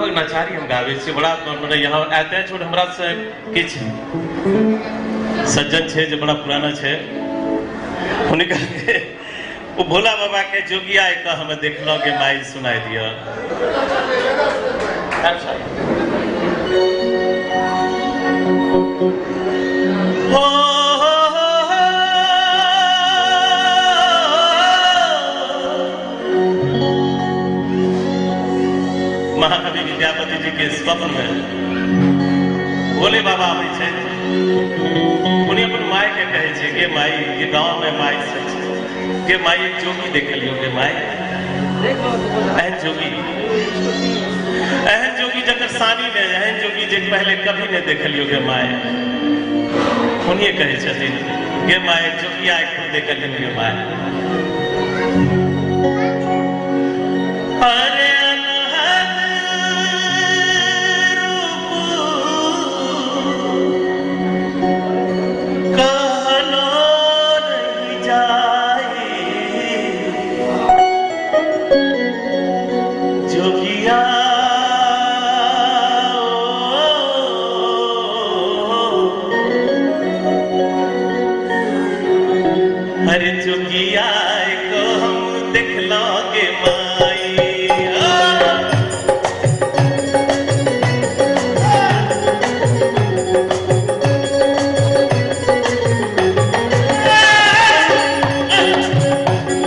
लगभग नचारी हम गावे से बड़ा मतलब यहाँ आते हैं छोड़ हमरा से किछ सज्जन छे जो बड़ा पुराना छे उन्हें कहा वो भोला बाबा के जोगिया एक हमें देखलो के माई सुनाई दिया महाकवि विद्यापति जी के स्वप्न में भोले बाबा आवे छे उन्हें अपन माई के कहे छे के माई ये गांव में माई सच के माई एक जोगी देख लियो के माई एहन जोगी जकर सानी ने एहन जोगी जे पहले कभी ने देख लियो के माई उन्हें कहे छथिन के माई जोगी आए खुद देख लियो के माई अरे अरे जोगिया को हम देखलोगे माई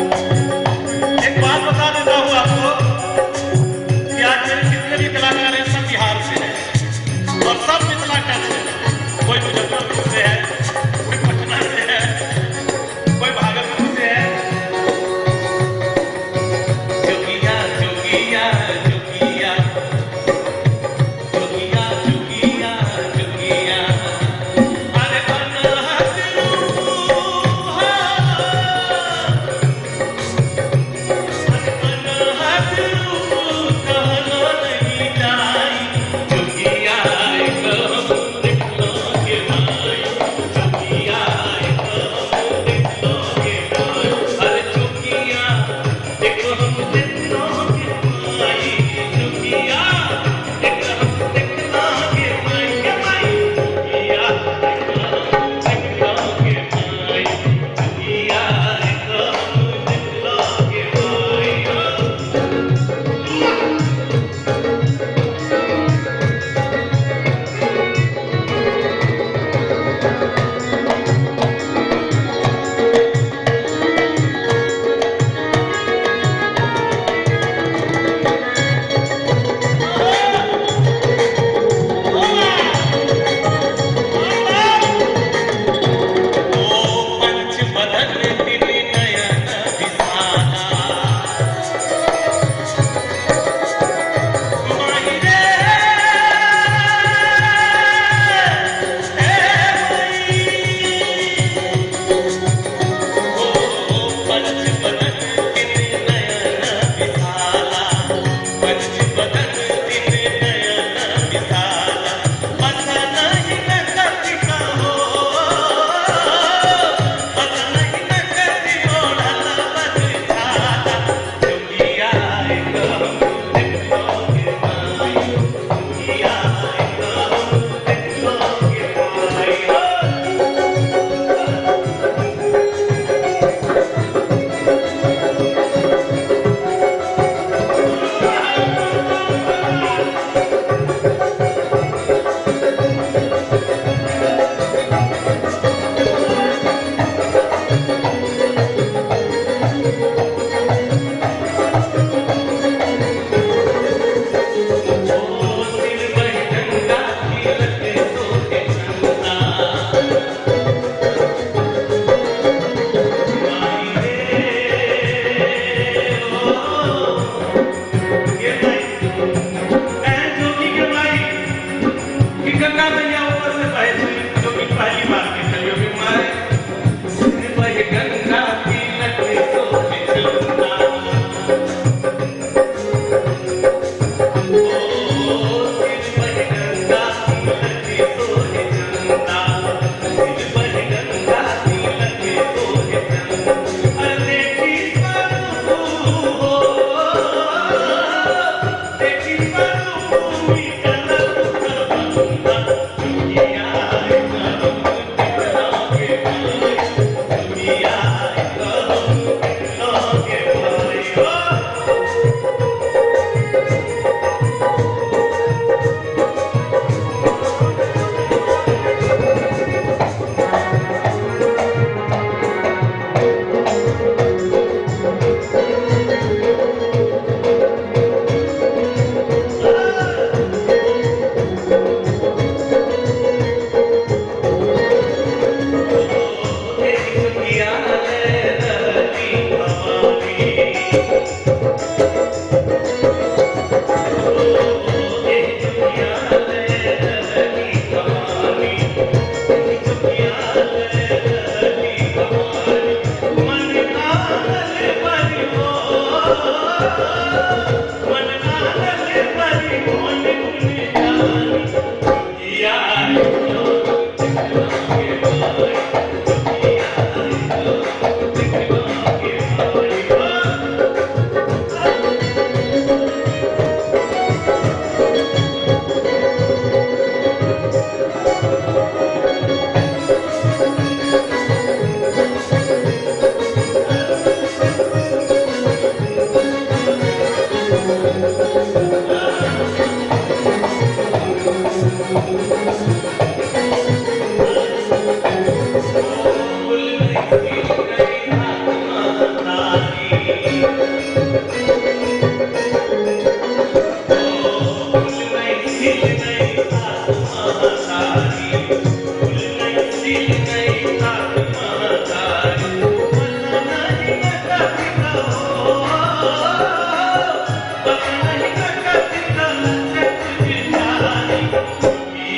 एक बात बता देता हूँ आपको कि आज जितने भी कलाकार हैं सब बिहार से हैं और सब मिथिला का है कोई मुजफ्फरपुर से है कोई पटना से है कोई भागलपुर से है जोगिया जोगिया जोगिया जोगिया जोगिया जोगिया अरे अनहद रूह अनहद रूह कहना नहीं जाए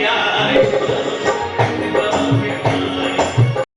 Yeah.